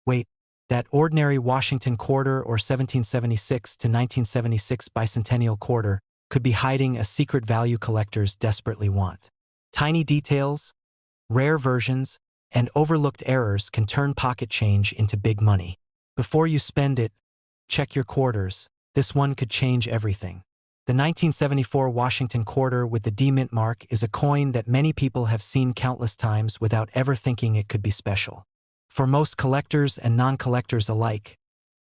Wait, that ordinary Washington quarter or 1776 to 1976 bicentennial quarter could be hiding a secret value collectors desperately want. Tiny details, rare versions, and overlooked errors can turn pocket change into big money. Before you spend it, check your quarters. This one could change everything. The 1974 Washington quarter with the D mint mark is a coin that many people have seen countless times without ever thinking it could be special. For most collectors and non-collectors alike,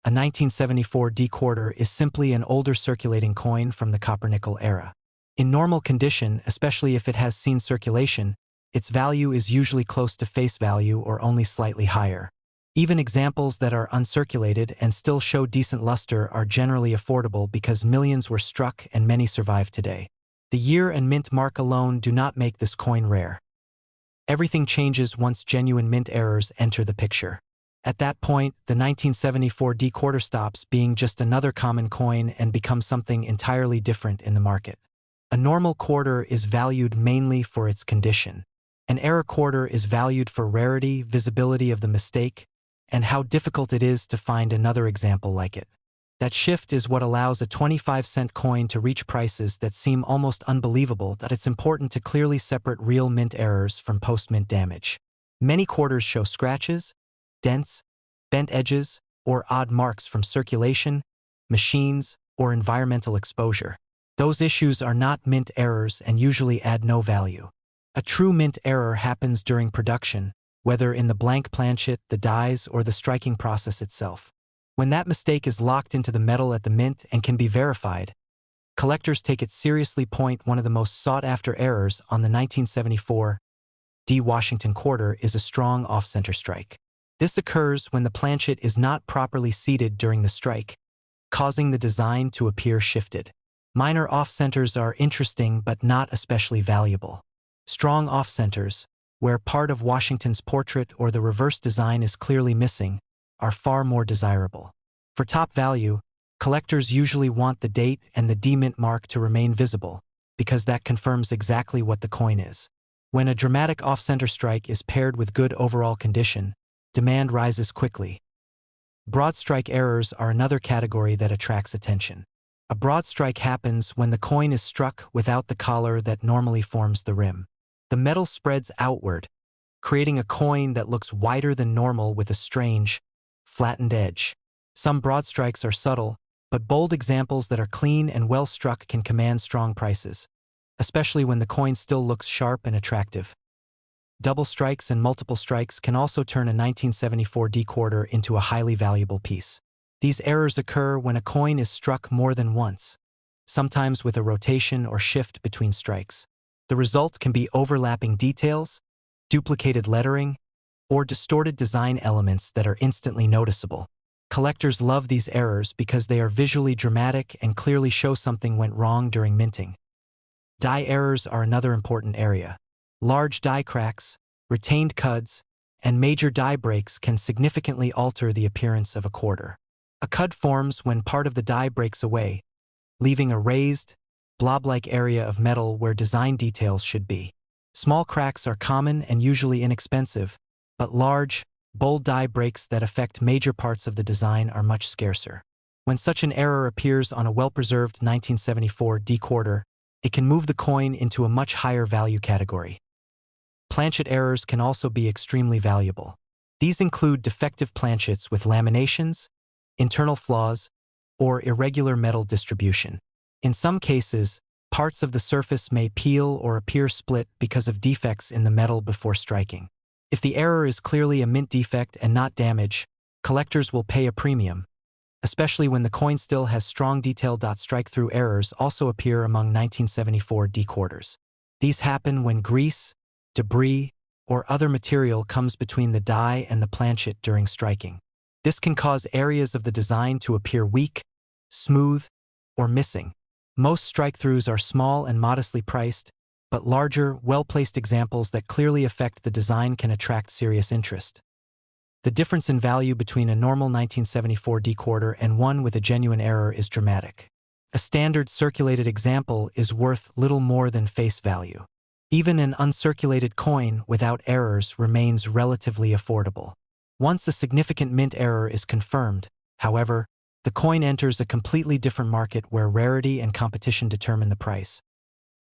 a 1974 D quarter is simply an older circulating coin from the copper-nickel era. In normal condition, especially if it has seen circulation, its value is usually close to face value or only slightly higher. Even examples that are uncirculated and still show decent luster are generally affordable because millions were struck and many survive today. The year and mint mark alone do not make this coin rare. Everything changes once genuine mint errors enter the picture. At that point, the 1974 D quarter stops being just another common coin and becomes something entirely different in the market. A normal quarter is valued mainly for its condition. An error quarter is valued for rarity, visibility of the mistake, and how difficult it is to find another example like it. That shift is what allows a 25-cent coin to reach prices that seem almost unbelievable. That it's important to clearly separate real mint errors from post-mint damage. Many quarters show scratches, dents, bent edges, or odd marks from circulation, machines, or environmental exposure. Those issues are not mint errors and usually add no value. A true mint error happens during production, whether in the blank planchet, the dies, or the striking process itself. When that mistake is locked into the metal at the mint and can be verified, collectors take it seriously. One of the most sought-after errors on the 1974 D Washington quarter is a strong off-center strike. This occurs when the planchet is not properly seated during the strike, causing the design to appear shifted. Minor off-centers are interesting but not especially valuable. Strong off-centers, where part of Washington's portrait or the reverse design is clearly missing, are far more desirable. For top value, collectors usually want the date and the D mint mark to remain visible, because that confirms exactly what the coin is. When a dramatic off-center strike is paired with good overall condition, demand rises quickly. Broad strike errors are another category that attracts attention. A broad strike happens when the coin is struck without the collar that normally forms the rim. The metal spreads outward, creating a coin that looks wider than normal with a strange, flattened edge. Some broad strikes are subtle, but bold examples that are clean and well struck can command strong prices, especially when the coin still looks sharp and attractive. Double strikes and multiple strikes can also turn a 1974 D quarter into a highly valuable piece. These errors occur when a coin is struck more than once, sometimes with a rotation or shift between strikes. The result can be overlapping details, duplicated lettering, or distorted design elements that are instantly noticeable. Collectors love these errors because they are visually dramatic and clearly show something went wrong during minting. Die errors are another important area. Large die cracks, retained cuds, and major die breaks can significantly alter the appearance of a quarter. A cud forms when part of the die breaks away, leaving a raised, blob-like area of metal where design details should be. Small cracks are common and usually inexpensive, but large, bold die breaks that affect major parts of the design are much scarcer. When such an error appears on a well-preserved 1974 D quarter, it can move the coin into a much higher value category. Planchet errors can also be extremely valuable. These include defective planchets with laminations, internal flaws, or irregular metal distribution. In some cases, parts of the surface may peel or appear split because of defects in the metal before striking. If the error is clearly a mint defect and not damage, collectors will pay a premium, especially when the coin still has strong detail. Strike-through errors also appear among 1974 D quarters. These happen when grease, debris, or other material comes between the die and the planchet during striking. This can cause areas of the design to appear weak, smooth, or missing. Most strike-throughs are small and modestly priced, but larger, well-placed examples that clearly affect the design can attract serious interest. The difference in value between a normal 1974 D quarter and one with a genuine error is dramatic. A standard circulated example is worth little more than face value. Even an uncirculated coin without errors remains relatively affordable. Once a significant mint error is confirmed, however, the coin enters a completely different market where rarity and competition determine the price.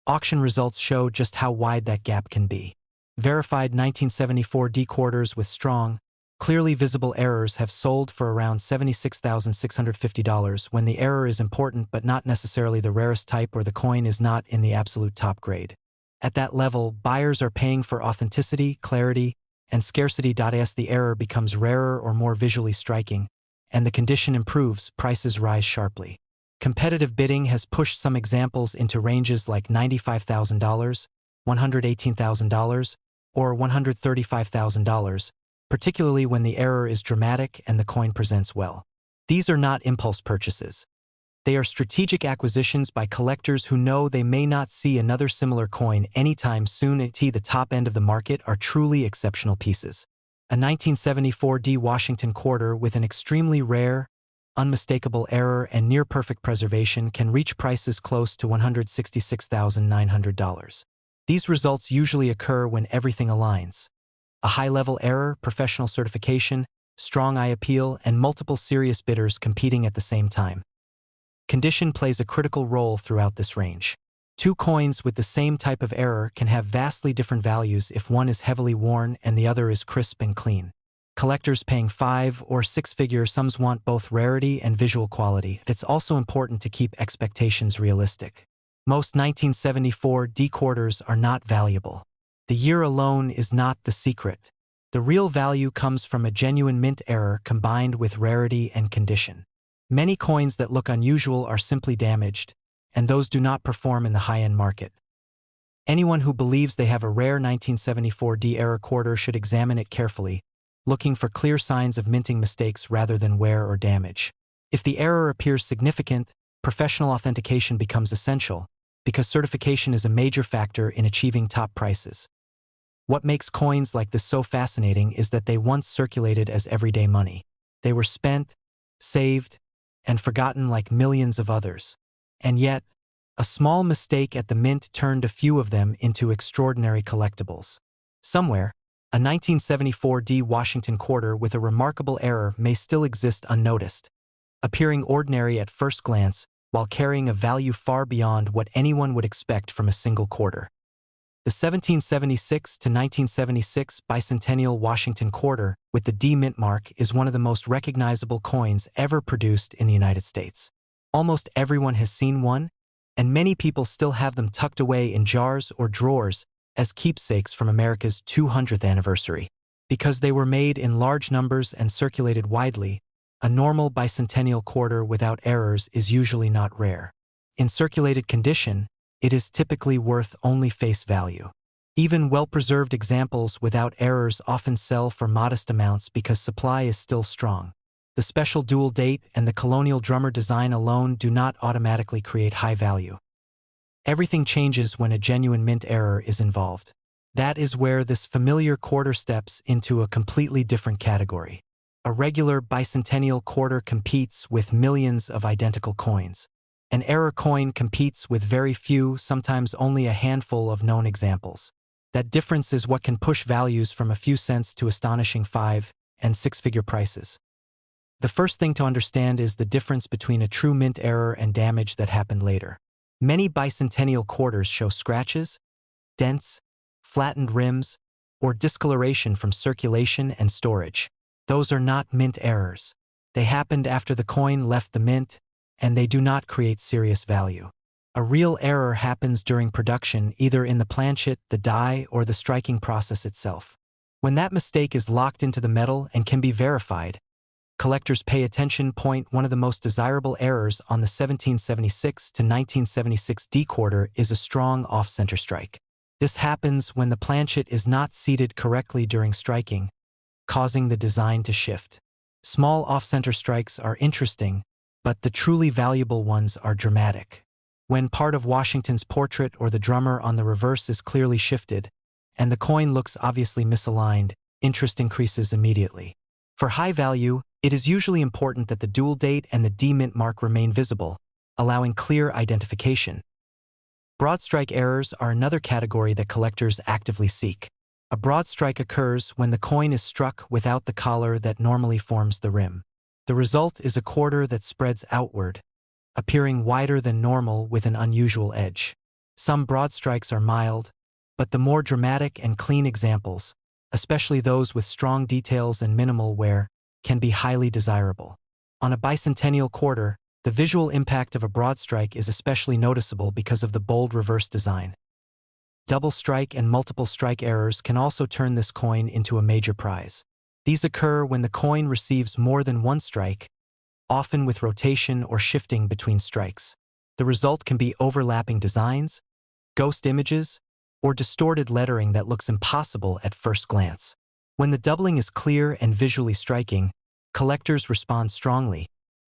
Auction results show just how wide that gap can be. Verified 1974 D quarters with strong, clearly visible errors have sold for around $76,650 when the error is important but not necessarily the rarest type or the coin is not in the absolute top grade. At that level, buyers are paying for authenticity, clarity, and scarcity. As the error becomes rarer or more visually striking, and the condition improves, prices rise sharply. Competitive bidding has pushed some examples into ranges like $95,000, $118,000, or $135,000, particularly when the error is dramatic and the coin presents well. These are not impulse purchases. They are strategic acquisitions by collectors who know they may not see another similar coin anytime soon. At the top end of the market are truly exceptional pieces. A 1974 D Washington quarter with an extremely rare, unmistakable error and near-perfect preservation can reach prices close to $166,900. These results usually occur when everything aligns. A high-level error, professional certification, strong eye appeal, and multiple serious bidders competing at the same time. Condition plays a critical role throughout this range. Two coins with the same type of error can have vastly different values if one is heavily worn and the other is crisp and clean. Collectors paying 5- or 6-figure sums want both rarity and visual quality. It's also important to keep expectations realistic. Most 1974 D quarters are not valuable. The year alone is not the secret. The real value comes from a genuine mint error combined with rarity and condition. Many coins that look unusual are simply damaged, and those do not perform in the high-end market. Anyone who believes they have a rare 1974 D error quarter should examine it carefully, looking for clear signs of minting mistakes rather than wear or damage. If the error appears significant, professional authentication becomes essential, because certification is a major factor in achieving top prices. What makes coins like this so fascinating is that they once circulated as everyday money. They were spent, saved, and forgotten like millions of others. And yet, a small mistake at the mint turned a few of them into extraordinary collectibles. Somewhere, a 1974 D Washington quarter with a remarkable error may still exist unnoticed, appearing ordinary at first glance while carrying a value far beyond what anyone would expect from a single quarter. The 1776 to 1976 bicentennial Washington quarter with the D mint mark is one of the most recognizable coins ever produced in the United States. Almost everyone has seen one, and many people still have them tucked away in jars or drawers as keepsakes from America's 200th anniversary. Because they were made in large numbers and circulated widely, a normal bicentennial quarter without errors is usually not rare. In circulated condition, it is typically worth only face value. Even well-preserved examples without errors often sell for modest amounts because supply is still strong. The special dual date and the colonial drummer design alone do not automatically create high value. Everything changes when a genuine mint error is involved. That is where this familiar quarter steps into a completely different category. A regular bicentennial quarter competes with millions of identical coins. An error coin competes with very few, sometimes only a handful of known examples. That difference is what can push values from a few cents to astonishing 5- and 6-figure prices. The first thing to understand is the difference between a true mint error and damage that happened later. Many bicentennial quarters show scratches, dents, flattened rims, or discoloration from circulation and storage. Those are not mint errors. They happened after the coin left the mint, and they do not create serious value. A real error happens during production, either in the planchet, the die, or the striking process itself. When that mistake is locked into the metal and can be verified, collectors pay attention. One of the most desirable errors on the 1776 to 1976 D quarter is a strong off-center strike. This happens when the planchet is not seated correctly during striking, causing the design to shift. Small off-center strikes are interesting, but the truly valuable ones are dramatic. When part of Washington's portrait or the drummer on the reverse is clearly shifted, and the coin looks obviously misaligned, interest increases immediately. For high value, it is usually important that the dual date and the D mint mark remain visible, allowing clear identification. Broad strike errors are another category that collectors actively seek. A broad strike occurs when the coin is struck without the collar that normally forms the rim. The result is a quarter that spreads outward, appearing wider than normal with an unusual edge. Some broad strikes are mild, but the more dramatic and clean examples, especially those with strong details and minimal wear, can be highly desirable. On a bicentennial quarter, the visual impact of a broad strike is especially noticeable because of the bold reverse design. Double strike and multiple strike errors can also turn this coin into a major prize. These occur when the coin receives more than one strike, often with rotation or shifting between strikes. The result can be overlapping designs, ghost images, or distorted lettering that looks impossible at first glance. When the doubling is clear and visually striking, collectors respond strongly,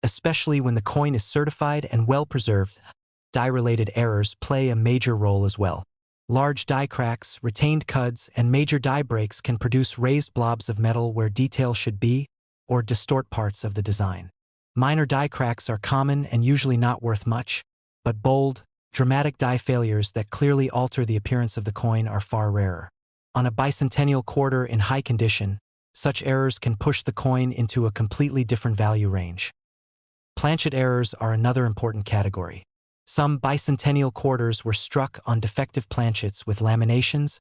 especially when the coin is certified and well-preserved. Die-related errors play a major role as well. Large die cracks, retained cuds, and major die breaks can produce raised blobs of metal where detail should be, or distort parts of the design. Minor die cracks are common and usually not worth much, but bold, dramatic die failures that clearly alter the appearance of the coin are far rarer. On a bicentennial quarter in high condition, such errors can push the coin into a completely different value range. Planchet errors are another important category. Some bicentennial quarters were struck on defective planchets with laminations,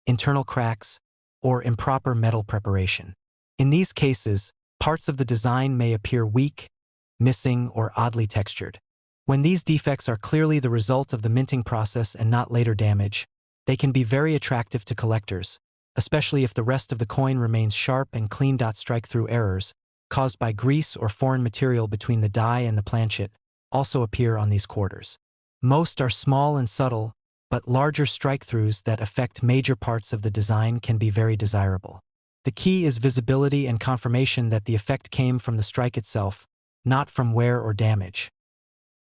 internal cracks, or improper metal preparation. In these cases, parts of the design may appear weak, missing, or oddly textured. When these defects are clearly the result of the minting process and not later damage, they can be very attractive to collectors, especially if the rest of the coin remains sharp and clean. Strike-through errors, caused by grease or foreign material between the die and the planchet, also appear on these quarters. Most are small and subtle, but larger strike-throughs that affect major parts of the design can be very desirable. The key is visibility and confirmation that the effect came from the strike itself, not from wear or damage.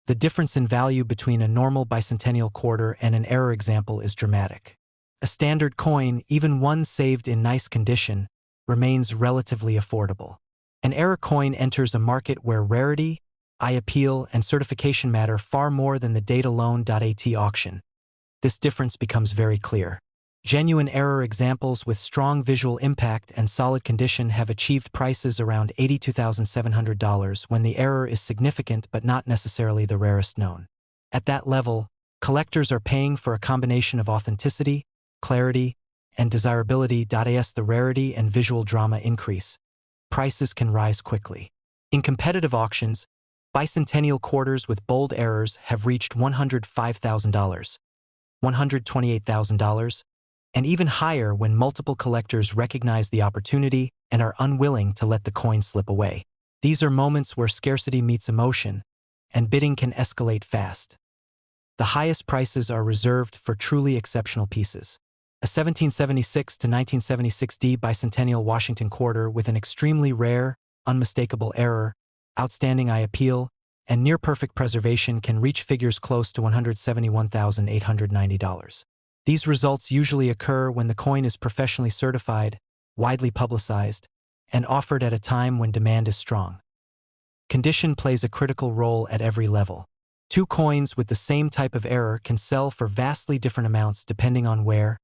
The difference in value between a normal bicentennial quarter and an error example is dramatic. A standard coin, even one saved in nice condition, remains relatively affordable. An error coin enters a market where rarity, eye appeal, and certification matter far more than the date alone. At auction, this difference becomes very clear. Genuine error examples with strong visual impact and solid condition have achieved prices around $82,700 when the error is significant but not necessarily the rarest known. At that level, collectors are paying for a combination of authenticity, clarity, and desirability. As the rarity and visual drama increase, prices can rise quickly. In competitive auctions, bicentennial quarters with bold errors have reached $105,000, $128,000, and even higher when multiple collectors recognize the opportunity and are unwilling to let the coin slip away. These are moments where scarcity meets emotion, and bidding can escalate fast. The highest prices are reserved for truly exceptional pieces. A 1776 to 1976 D bicentennial Washington quarter with an extremely rare, unmistakable error, outstanding eye appeal, and near-perfect preservation can reach figures close to $171,890. These results usually occur when the coin is professionally certified, widely publicized, and offered at a time when demand is strong. Condition plays a critical role at every level. Two coins with the same type of error can sell for vastly different amounts depending on wear,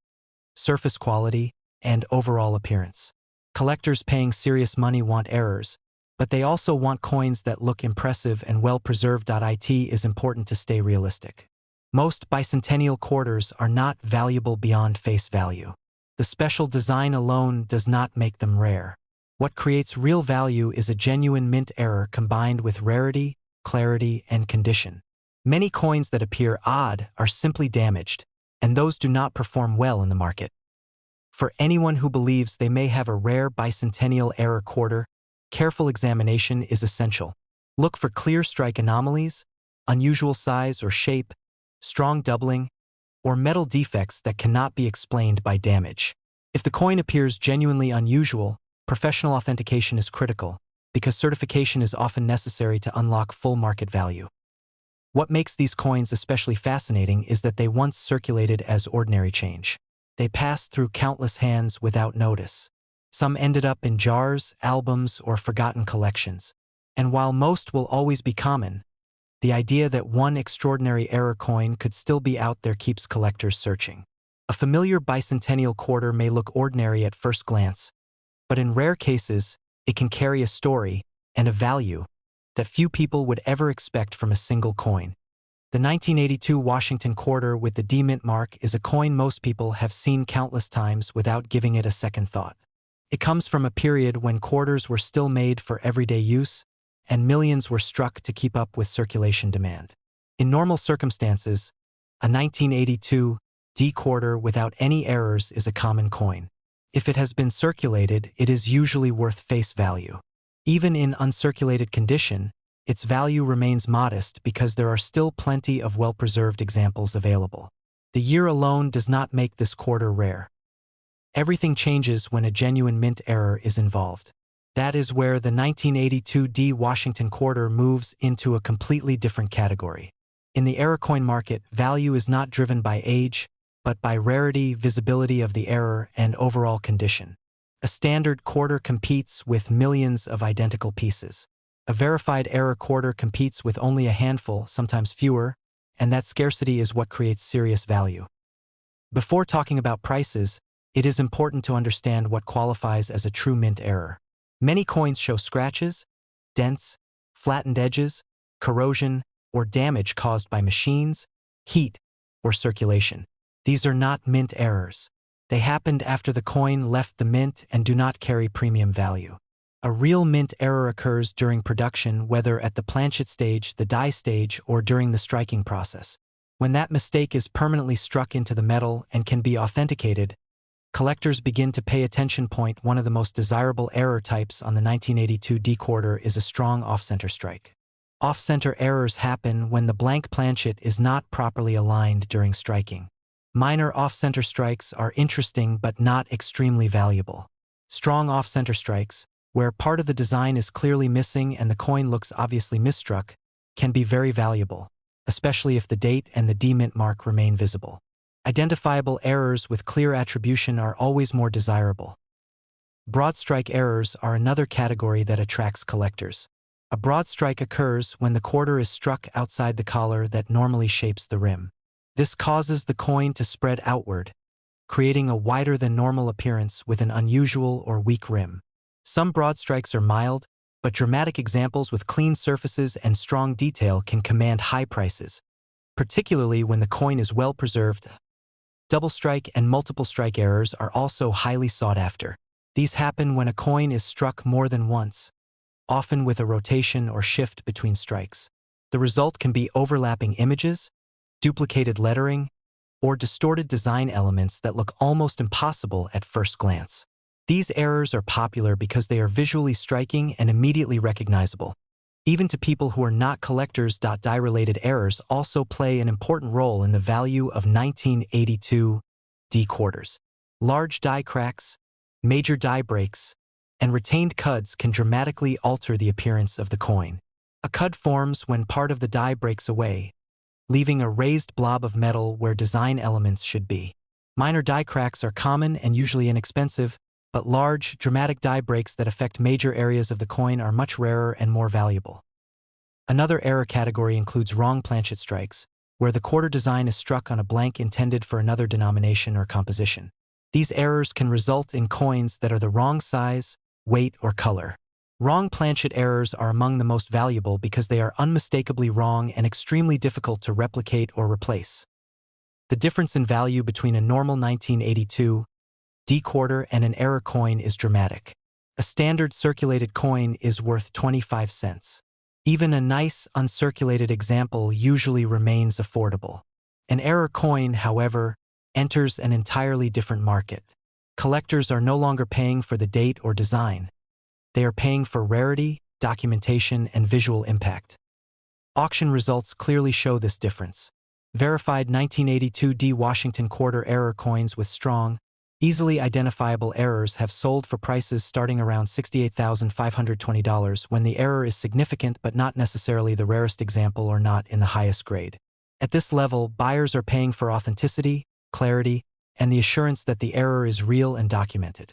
surface quality, and overall appearance. Collectors paying serious money want errors, but they also want coins that look impressive and well-preserved. It is important to stay realistic. Most bicentennial quarters are not valuable beyond face value. The special design alone does not make them rare. What creates real value is a genuine mint error combined with rarity, clarity, and condition. Many coins that appear odd are simply damaged, and those do not perform well in the market. For anyone who believes they may have a rare bicentennial error quarter, careful examination is essential. Look for clear strike anomalies, unusual size or shape, strong doubling, or metal defects that cannot be explained by damage. If the coin appears genuinely unusual, professional authentication is critical, because certification is often necessary to unlock full market value. What makes these coins especially fascinating is that they once circulated as ordinary change. They passed through countless hands without notice. Some ended up in jars, albums, or forgotten collections. And while most will always be common, the idea that one extraordinary error coin could still be out there keeps collectors searching. A familiar bicentennial quarter may look ordinary at first glance, but in rare cases, it can carry a story and a value that few people would ever expect from a single coin. The 1982 Washington quarter with the D mint mark is a coin most people have seen countless times without giving it a second thought. It comes from a period when quarters were still made for everyday use, and millions were struck to keep up with circulation demand. In normal circumstances, a 1982 D quarter without any errors is a common coin. If it has been circulated, it is usually worth face value. Even in uncirculated condition, its value remains modest because there are still plenty of well-preserved examples available. The year alone does not make this quarter rare. Everything changes when a genuine mint error is involved. That is where the 1982 D Washington quarter moves into a completely different category. In the error coin market, value is not driven by age, but by rarity, visibility of the error, and overall condition. A standard quarter competes with millions of identical pieces. A verified error quarter competes with only a handful, sometimes fewer, and that scarcity is what creates serious value. Before talking about prices, it is important to understand what qualifies as a true mint error. Many coins show scratches, dents, flattened edges, corrosion, or damage caused by machines, heat, or circulation. These are not mint errors. They happened after the coin left the mint and do not carry premium value. A real mint error occurs during production, whether at the planchet stage, the die stage, or during the striking process. When that mistake is permanently struck into the metal and can be authenticated, collectors begin to pay attention. One of the most desirable error types on the 1982 D quarter is a strong off-center strike. Off-center errors happen when the blank planchet is not properly aligned during striking. Minor off-center strikes are interesting but not extremely valuable. Strong off-center strikes, where part of the design is clearly missing and the coin looks obviously misstruck, can be very valuable, especially if the date and the D mint mark remain visible. Identifiable errors with clear attribution are always more desirable. Broad strike errors are another category that attracts collectors. A broad strike occurs when the quarter is struck outside the collar that normally shapes the rim. This causes the coin to spread outward, creating a wider than normal appearance with an unusual or weak rim. Some broad strikes are mild, but dramatic examples with clean surfaces and strong detail can command high prices, particularly when the coin is well preserved. Double strike and multiple strike errors are also highly sought after. These happen when a coin is struck more than once, often with a rotation or shift between strikes. The result can be overlapping images, duplicated lettering, or distorted design elements that look almost impossible at first glance. These errors are popular because they are visually striking and immediately recognizable. Even to people who are not collectors, die-related errors also play an important role in the value of 1982 D quarters. Large die cracks, major die breaks, and retained cuds can dramatically alter the appearance of the coin. A cud forms when part of the die breaks away, leaving a raised blob of metal where design elements should be. Minor die cracks are common and usually inexpensive, but large, dramatic die breaks that affect major areas of the coin are much rarer and more valuable. Another error category includes wrong planchet strikes, where the quarter design is struck on a blank intended for another denomination or composition. These errors can result in coins that are the wrong size, weight, or color. Wrong planchet errors are among the most valuable because they are unmistakably wrong and extremely difficult to replicate or replace. The difference in value between a normal 1982 D quarter and an error coin is dramatic. A standard circulated coin is worth 25 cents. Even a nice uncirculated example usually remains affordable. An error coin, however, enters an entirely different market. Collectors are no longer paying for the date or design. They are paying for rarity, documentation, and visual impact. Auction results clearly show this difference. Verified 1982 D Washington quarter error coins with strong, easily identifiable errors have sold for prices starting around $68,520 when the error is significant but not necessarily the rarest example or not in the highest grade. At this level, buyers are paying for authenticity, clarity, and the assurance that the error is real and documented.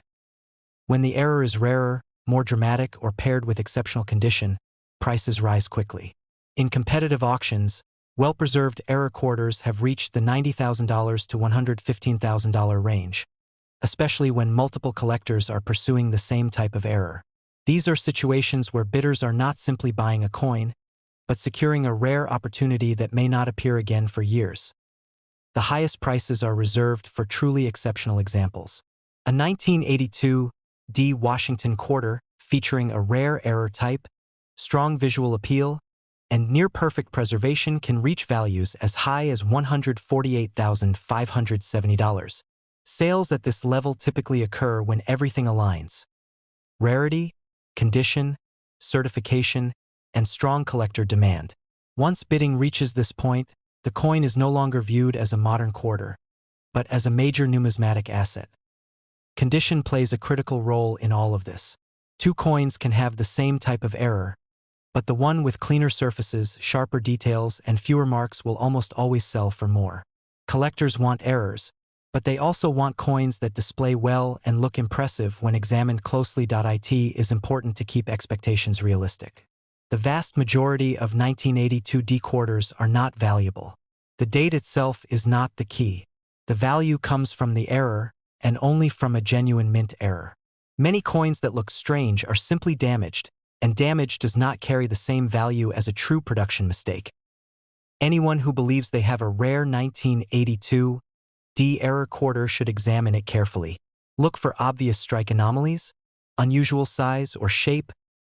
When the error is rarer, more dramatic, or paired with exceptional condition, prices rise quickly. In competitive auctions, Well-preserved error quarters have reached the $90,000 to $115,000 range, especially when multiple collectors are pursuing the same type of error. These are situations where bidders are not simply buying a coin, but securing a rare opportunity that may not appear again for years. The highest prices are reserved for truly exceptional examples. A 1982 D Washington quarter featuring a rare error type, strong visual appeal, and near-perfect preservation can reach values as high as $148,570. Sales at this level typically occur when everything aligns: rarity, condition, certification, and strong collector demand. Once bidding reaches this point, the coin is no longer viewed as a modern quarter, but as a major numismatic asset. Condition plays a critical role in all of this. Two coins can have the same type of error, but the one with cleaner surfaces, sharper details, and fewer marks will almost always sell for more. Collectors want errors, but they also want coins that display well and look impressive when examined closely. It is important to keep expectations realistic. The vast majority of 1982 D quarters are not valuable. The date itself is not the key. The value comes from the error, and only from a genuine mint error. Many coins that look strange are simply damaged, and damage does not carry the same value as a true production mistake. Anyone who believes they have a rare 1982 D error quarter should examine it carefully. Look for obvious strike anomalies, unusual size or shape,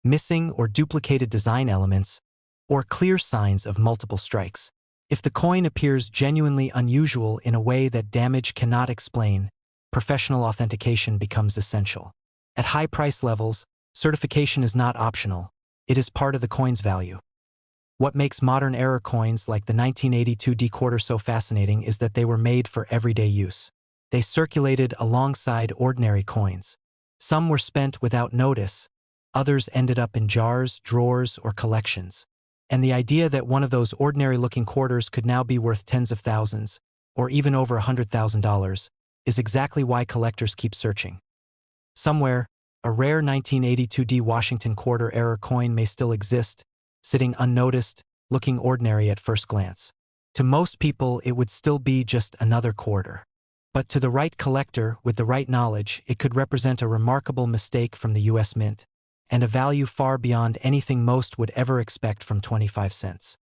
missing or duplicated design elements, or clear signs of multiple strikes. If the coin appears genuinely unusual in a way that damage cannot explain, professional authentication becomes essential. At high price levels, certification is not optional. It is part of the coin's value. What makes modern error coins like the 1982 D quarter so fascinating is that they were made for everyday use. They circulated alongside ordinary coins. Some were spent without notice, others ended up in jars, drawers, or collections. And the idea that one of those ordinary-looking quarters could now be worth tens of thousands, or even over $100,000, is exactly why collectors keep searching. Somewhere, a rare 1982 D Washington quarter error coin may still exist, sitting unnoticed, looking ordinary at first glance. To most people, it would still be just another quarter. But to the right collector with the right knowledge, it could represent a remarkable mistake from the US Mint, and a value far beyond anything most would ever expect from 25 cents.